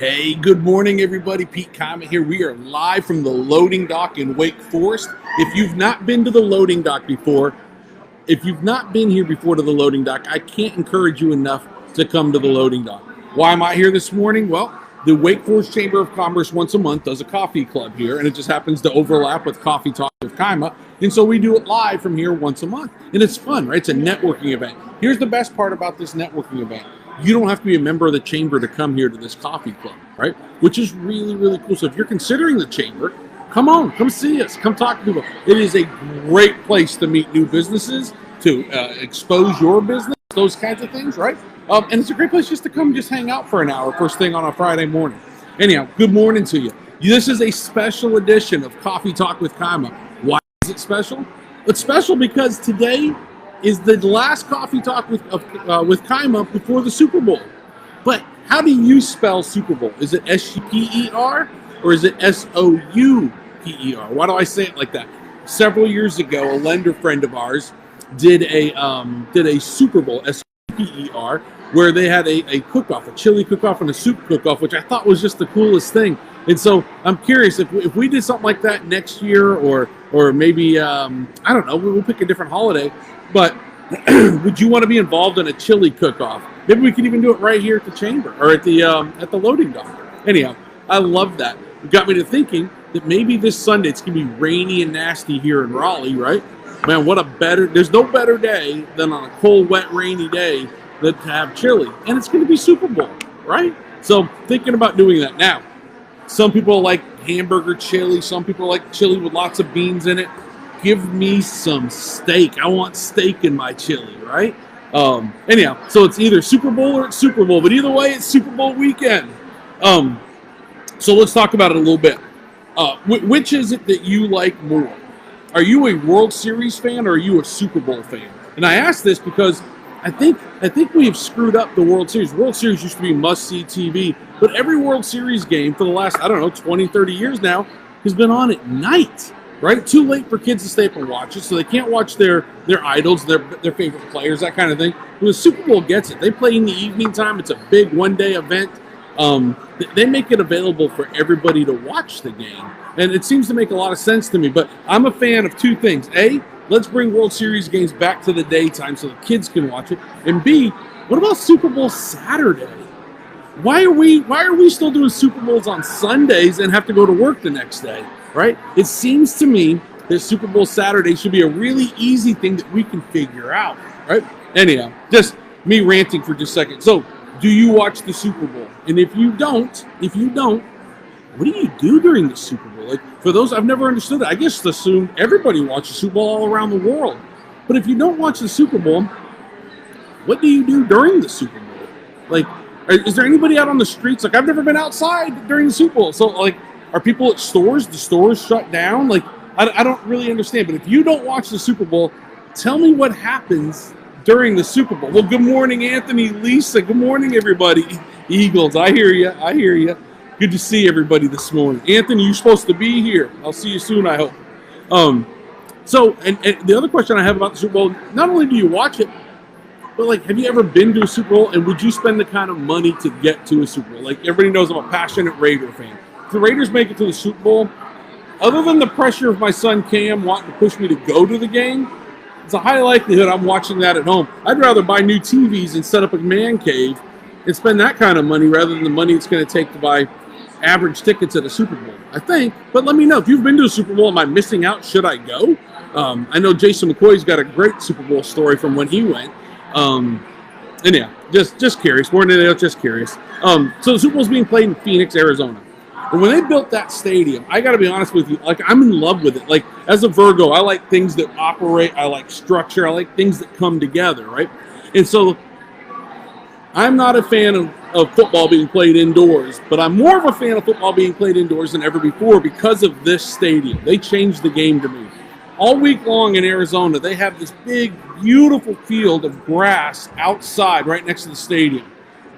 Hey, good morning, everybody. Pete Kama here. We are live from the loading dock in Wake Forest. If you've not been to the loading dock before, if you've not been here before to the loading dock, I can't encourage you enough to come to the loading dock. Why am I here this morning? Well, the Wake Forest Chamber of Commerce once a month does a coffee club here, and it just happens to overlap with Coffee Talk with Kaima. And so we do it live from here once a month. And it's fun, right? It's a networking event. Here's the best part about this networking event. You don't have to be a member of the chamber to come here to this coffee club, right? Which is really, really cool. So if you're considering the chamber, come on, come see us, come talk to people. It is a great place to meet new businesses, to expose your business, those kinds of things, right? And it's a great place just to come just hang out for an hour first thing on a Friday morning. Anyhow, good morning to you. This is a special edition of Coffee Talk with Kaima. Why is it special? It's special because today is the last Coffee Talk with Kaima before the Super Bowl. But how do you spell Super Bowl? Is it S-P-E-R or is it S-O-U-P-E-R? Why do I say it like that? Several years ago, a lender friend of ours did a Super Bowl, S-P-E-R, where they had a cook-off, a chili cook-off and a soup cook-off, which I thought was just the coolest thing. And so I'm curious if we did something like that next year, or maybe I don't know, we'll pick a different holiday. But would you want to be involved in a chili cook-off? Maybe we could even do it right here at the chamber or at the loading dock. Anyhow, I love that. It got me to thinking that maybe this Sunday it's gonna be rainy and nasty here in Raleigh, right? Man, there's no better day than on a cold, wet, rainy day than to have chili. And it's going to be Super Bowl, right? So thinking about doing that. Now, some people like hamburger chili. Some people like chili with lots of beans in it. Give me some steak. I want steak in my chili, right? Anyhow, so it's either Super Bowl or it's Super Bowl. But either way, it's Super Bowl weekend. So let's talk about it a little bit. Which is it that you like more? Are you a World Series fan or are you a Super Bowl fan? And I ask this because I think we have screwed up the World Series. World Series used to be must-see TV, but every World Series game for the last, 20, 30 years now has been on at night, right? Too late for kids to stay up and watch it, so they can't watch their idols, their favorite players, that kind of thing. But the Super Bowl gets it. They play in the evening time. It's a big one-day event. They make it available for everybody to watch the game. And it seems to make a lot of sense to me. But I'm a fan of two things. A, let's bring World Series games back to the daytime so the kids can watch it. And B, what about Super Bowl Saturday? Why are we still doing Super Bowls on Sundays and have to go to work the next day, right? It seems to me that Super Bowl Saturday should be a really easy thing that we can figure out, right? Anyhow, just me ranting for just a second. So, do you watch the Super Bowl? And if you don't, what do you do during the Super Bowl? Like, for those, I've never understood it. I just assume everybody watches Super Bowl all around the world. But if you don't watch the Super Bowl, what do you do during the Super Bowl? Like, is there anybody out on the streets? Like, I've never been outside during the Super Bowl. So, like, are people at stores? The stores shut down? Like, I don't really understand. But if you don't watch the Super Bowl, tell me what happens during the Super Bowl. Well, good morning, Anthony, Lisa. Good morning, everybody. Eagles, I hear you. Good to see everybody this morning. Anthony, you're supposed to be here. I'll see you soon, I hope. So the other question I have about the Super Bowl, not only do you watch it, but, like, have you ever been to a Super Bowl, and would you spend the kind of money to get to a Super Bowl? Like, everybody knows I'm a passionate Raider fan. If the Raiders make it to the Super Bowl, other than the pressure of my son Cam wanting to push me to go to the game, it's a high likelihood I'm watching that at home. I'd rather buy new TVs and set up a man cave and spend that kind of money rather than the money it's going to take to buy average tickets at a Super Bowl, I think. But let me know. If you've been to a Super Bowl, am I missing out? Should I go? I know Jason McCoy's got a great Super Bowl story from when he went. And yeah, just curious. More than anything else, just curious. So the Super Bowl's being played in Phoenix, Arizona. And when they built that stadium, I got to be honest with you, like, I'm in love with it. Like, as a Virgo, I like things that operate. I like structure. I like things that come together, right? And so I'm not a fan of football being played indoors, but I'm more of a fan of football being played indoors than ever before because of this stadium. They changed the game to me. All week long in Arizona, they have this big, beautiful field of grass outside right next to the stadium.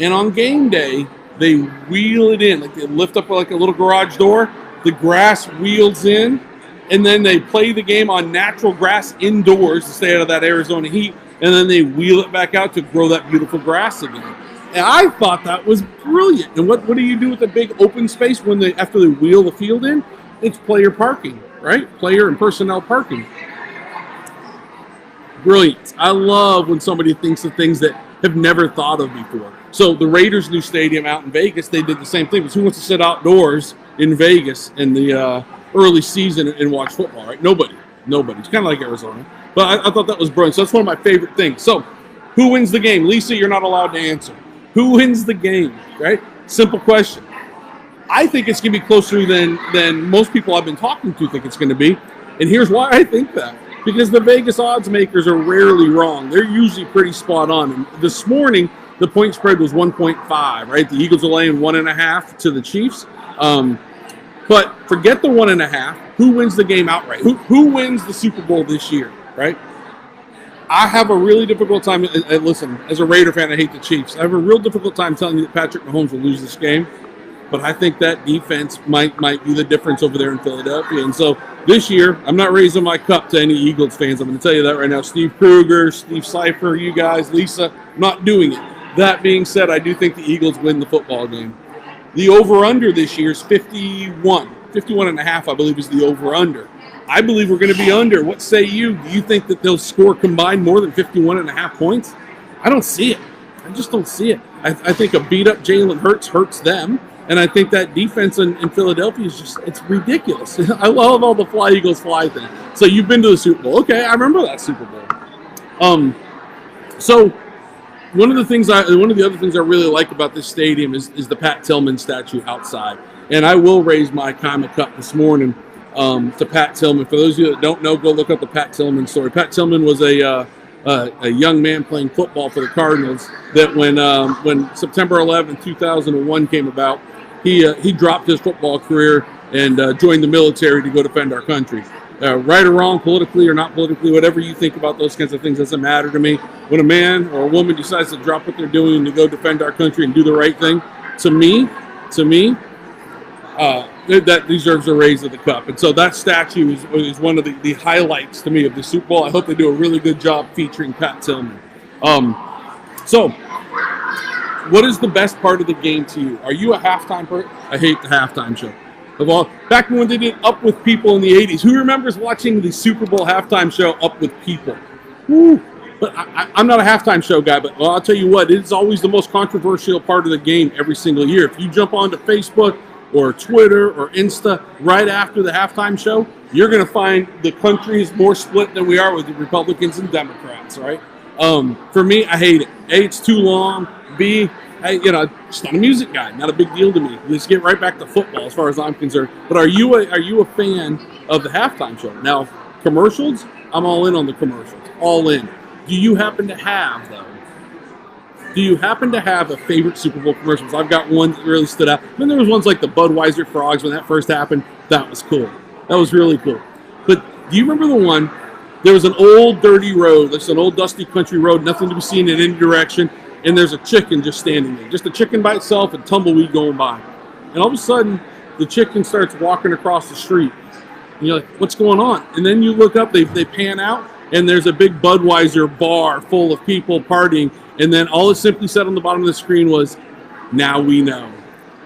And on game day, they wheel it in. Like, they lift up like a little garage door. The grass wheels in, and then they play the game on natural grass indoors to stay out of that Arizona heat, and then they wheel it back out to grow that beautiful grass again. And I thought that was brilliant. And what do you do with a big open space after they wheel the field in? It's player parking, right? Player and personnel parking. Brilliant. I love when somebody thinks of things that have never thought of before. So the Raiders' new stadium out in Vegas, they did the same thing. Because who wants to sit outdoors in Vegas in the early season and watch football, right? Nobody. It's kind of like Arizona. But I thought that was brilliant. So that's one of my favorite things. So who wins the game? Lisa, you're not allowed to answer. Who wins the game, right? Simple question. I think it's going to be closer than most people I've been talking to think it's going to be. And here's why I think that. Because the Vegas odds makers are rarely wrong. They're usually pretty spot on. And this morning, the point spread was 1.5, right? The Eagles are laying 1.5 to the Chiefs. But forget the 1.5. Who wins the game outright? Who wins the Super Bowl this year, right? I have a really difficult time. And listen, as a Raider fan, I hate the Chiefs. I have a real difficult time telling you that Patrick Mahomes will lose this game. But I think that defense might be the difference over there in Philadelphia. And so this year, I'm not raising my cup to any Eagles fans. I'm going to tell you that right now. Steve Kruger, Steve Cipher, you guys, Lisa, I'm not doing it. That being said, I do think the Eagles win the football game. The over-under this year is 51. 51.5, I believe, is the over-under. I believe we're going to be under. What say you? Do you think that they'll score combined more than 51.5 points? I don't see it. I just don't see it. I think a beat-up Jalen hurts them. And I think that defense in Philadelphia is just, it's ridiculous. I love all the fly Eagles fly thing. So you've been to the Super Bowl. Okay, I remember that Super Bowl. So one of the other things I really like about this stadium is the Pat Tillman statue outside. And I will raise my Kima Cup this morning to Pat Tillman. For those of you that don't know, go look up the Pat Tillman story. Pat Tillman was a young man playing football for the Cardinals that when September 11, 2001 came about, he dropped his football career and joined the military to go defend our country. Right or wrong, politically or not politically, whatever you think about those kinds of things doesn't matter to me. When a man or a woman decides to drop what they're doing to go defend our country and do the right thing, to me, that deserves a raise of the cup. And so that statue is one of the highlights to me of the Super Bowl. I hope they do a really good job featuring Pat Tillman. So what is the best part of the game to you? Are you a halftime person? I hate the halftime show. Back when they did Up With People in the 80s, who remembers watching the Super Bowl halftime show Up With People? Woo. But I'm not a halftime show guy, but I'll tell you what, it's always the most controversial part of the game every single year. If you jump onto Facebook or Twitter or Insta right after the halftime show, you're going to find the country is more split than we are with the Republicans and Democrats, right? For me, I hate it. A, it's too long. B, just not a music guy. Not a big deal to me. Let's get right back to football as far as I'm concerned. But are you a fan of the halftime show? Now, commercials, I'm all in on the commercials. All in. Do you happen to have a favorite Super Bowl commercials? I've got one that really stood out. Then there was ones like the Budweiser frogs when that first happened. That was cool. That was really cool. But do you remember the one? There was an old dirty road. There's an old dusty country road, nothing to be seen in any direction. And there's a chicken just standing there. Just a chicken by itself and tumbleweed going by. And all of a sudden, the chicken starts walking across the street. And you're like, what's going on? And then you look up, they pan out, and there's a big Budweiser bar full of people partying. And then all it simply said on the bottom of the screen was, now we know.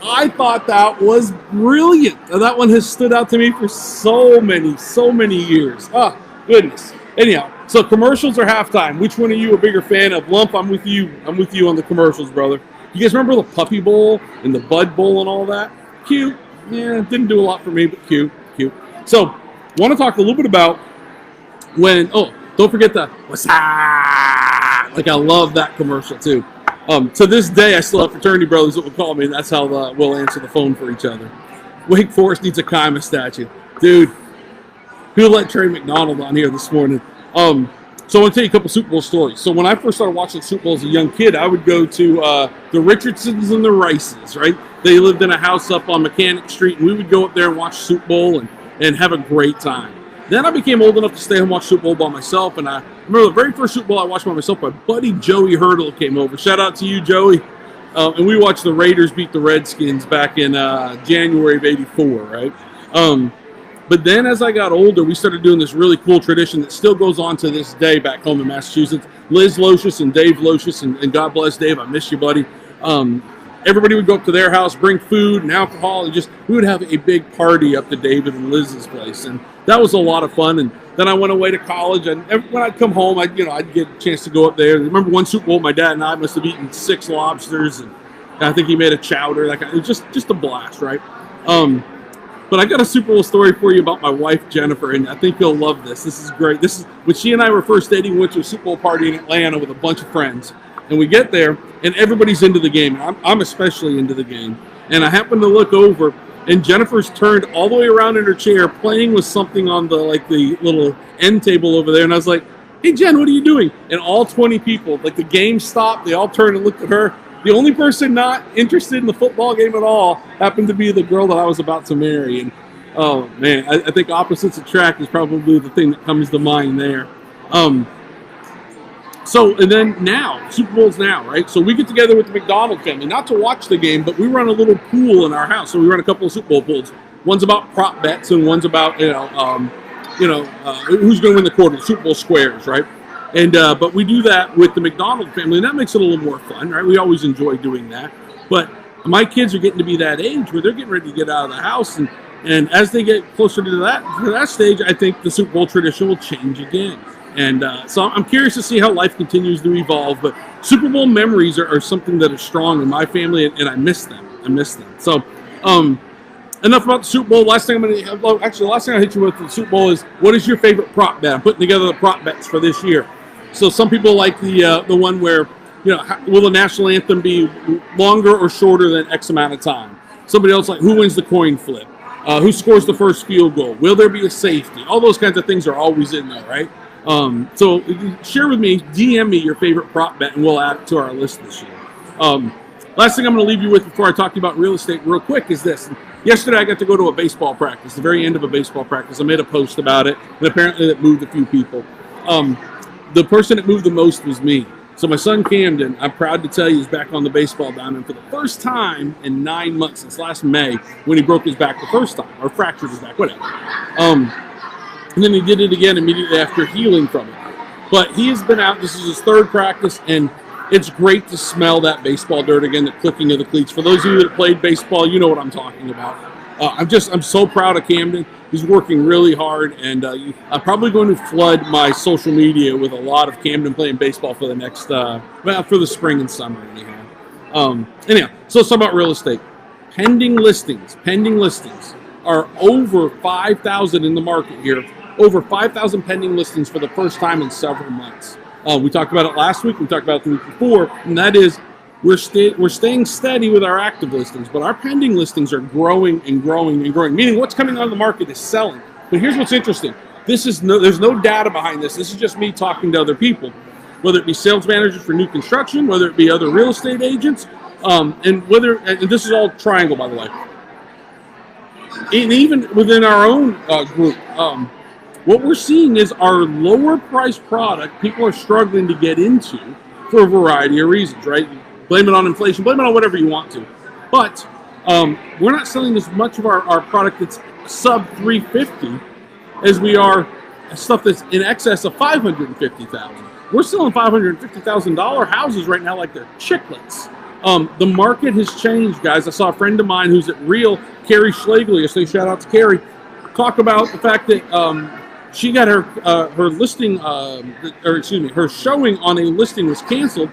I thought that was brilliant. And that one has stood out to me for so many years. Oh, goodness. Anyhow, so commercials or halftime? Which one are you a bigger fan of? Lump, I'm with you. I'm with you on the commercials, brother. You guys remember the Puppy Bowl and the Bud Bowl and all that? Cute. Yeah, didn't do a lot for me, but cute. So, want to talk a little bit about don't forget the what's up? Like, I love that commercial too. To this day, I still have fraternity brothers that will call me, and that's how we'll answer the phone for each other. Wake Forest needs a Kima statue. Dude, who let Trey McDonald on here this morning? So I want to tell you a couple Super Bowl stories. So when I first started watching Super Bowl as a young kid, I would go to the Richardsons and the Rices, right? They lived in a house up on Mechanic Street, and we would go up there and watch Super Bowl and have a great time. Then I became old enough to stay home and watch Super Bowl by myself, and I remember the very first Super Bowl I watched by myself, my buddy Joey Hurdle came over. Shout out to you, Joey. And we watched the Raiders beat the Redskins back in January of '84, right? But then as I got older, we started doing this really cool tradition that still goes on to this day back home in Massachusetts. Liz Locious and Dave Locious, and God bless Dave, I miss you, buddy. Everybody would go up to their house, bring food and alcohol, and we would have a big party up to David and Liz's place, and that was a lot of fun. And then I went away to college, and when I'd come home, I'd get a chance to go up there. I remember one Super Bowl, my dad and I must have eaten 6 lobsters, and I think he made a chowder. It was just a blast, right? But I got a Super Bowl story for you about my wife, Jennifer, and I think you'll love this. This is great. This is when she and I were first dating. We went to a Super Bowl party in Atlanta with a bunch of friends. And we get there, and everybody's into the game. I'm especially into the game. And I happen to look over, and Jennifer's turned all the way around in her chair, playing with something on the little end table over there. And I was like, "Hey, Jen, what are you doing?" And all 20 people, the game stopped. They all turned and looked at her. The only person not interested in the football game at all happened to be the girl that I was about to marry. And oh man, I think opposites attract is probably the thing that comes to mind there. So, and then now, Super Bowl's now, right? So we get together with the McDonald family, not to watch the game, but we run a little pool in our house. So we run a couple of Super Bowl pools. One's about prop bets, and one's about, who's going to win the quarter, the Super Bowl squares, right? And but we do that with the McDonald family, and that makes it a little more fun, right? We always enjoy doing that. But my kids are getting to be that age where they're getting ready to get out of the house, and as they get closer to that stage, I think the Super Bowl tradition will change again. And so I'm curious to see how life continues to evolve. But Super Bowl memories are something that are strong in my family, and I miss them. So enough about the Super Bowl. The last thing I'll hit you with the Super Bowl is, what is your favorite prop bet? I'm putting together the prop bets for this year. So some people like the one where, will the national anthem be longer or shorter than X amount of time? Somebody else who wins the coin flip? Who scores the first field goal? Will there be a safety? All those kinds of things are always in there, right? So share with me, DM me your favorite prop bet, and we'll add it to our list this year. Last thing I'm going to leave you with before I talk to you about real estate real quick is this. Yesterday I got to go to a baseball practice, the very end of a baseball practice. I made a post about it, and apparently that moved a few people. The person that moved the most was me. So my son Camden, I'm proud to tell you, is back on the baseball diamond for the first time in 9 months, since last May, when he broke his back the first time, or fractured his back, whatever. And then he did it again immediately after healing from it. But he has been out. This is his third practice, and it's great to smell that baseball dirt again, the clicking of the cleats. For those of you that played baseball, you know what I'm talking about. I'm so proud of Camden. He's working really hard, and I'm probably going to flood my social media with a lot of Camden playing baseball for the next, for the spring and summer anyhow. So let's talk about real estate. Pending listings are over 5,000 in the market here. Over 5,000 pending listings for the first time in several months. We talked about it last week. We talked about it the week before, and that is we're staying steady with our active listings, but our pending listings are growing and growing and growing. Meaning, what's coming on the market is selling. But here's what's interesting: there's no data behind this. This is just me talking to other people, whether it be sales managers for new construction, whether it be other real estate agents, and this is all Triangle, by the way. And even within our own group. What we're seeing is our lower priced product people are struggling to get into for a variety of reasons, right? Blame it on inflation, blame it on whatever you want to. But we're not selling as much of our product that's sub $350 as we are stuff that's in excess of $550,000. We're selling $550,000 houses right now like they're chiclets. The market has changed, guys. I saw a friend of mine who's at Real, Carrie Schlegel, so shout out to Carrie, talk about the fact that she got her listing, her showing on a listing was canceled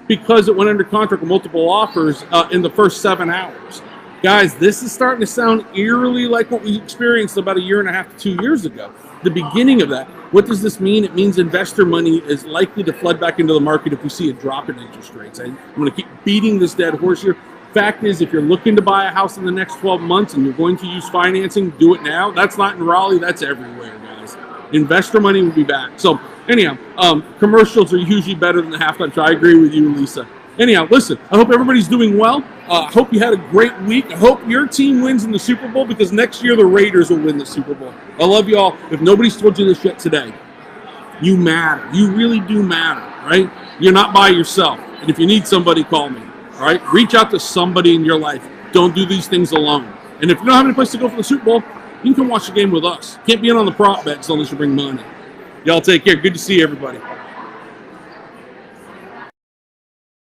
because it went under contract with multiple offers in the first 7 hours. Guys, this is starting to sound eerily like what we experienced about 1.5 to 2 years ago. The beginning of that. What does this mean? It means investor money is likely to flood back into the market if we see a drop in interest rates. I'm going to keep beating this dead horse here. Fact is, if you're looking to buy a house in the next 12 months and you're going to use financing, do it now. That's not in Raleigh. That's everywhere, guys. Investor money will be back. So anyhow, commercials are usually better than the halftime show. I agree with you, Lisa. Anyhow, listen, I hope everybody's doing well. I hope you had a great week. I hope your team wins in the Super Bowl, because next year the Raiders will win the Super Bowl. I love you all. If nobody's told you this yet today, you matter. You really do matter, right? You're not by yourself. And if you need somebody, call me, all right? Reach out to somebody in your life. Don't do these things alone. And if you don't have any place to go for the Super Bowl, you can come watch the game with us. Can't be in on the prop bets unless you bring money. Y'all take care. Good to see everybody.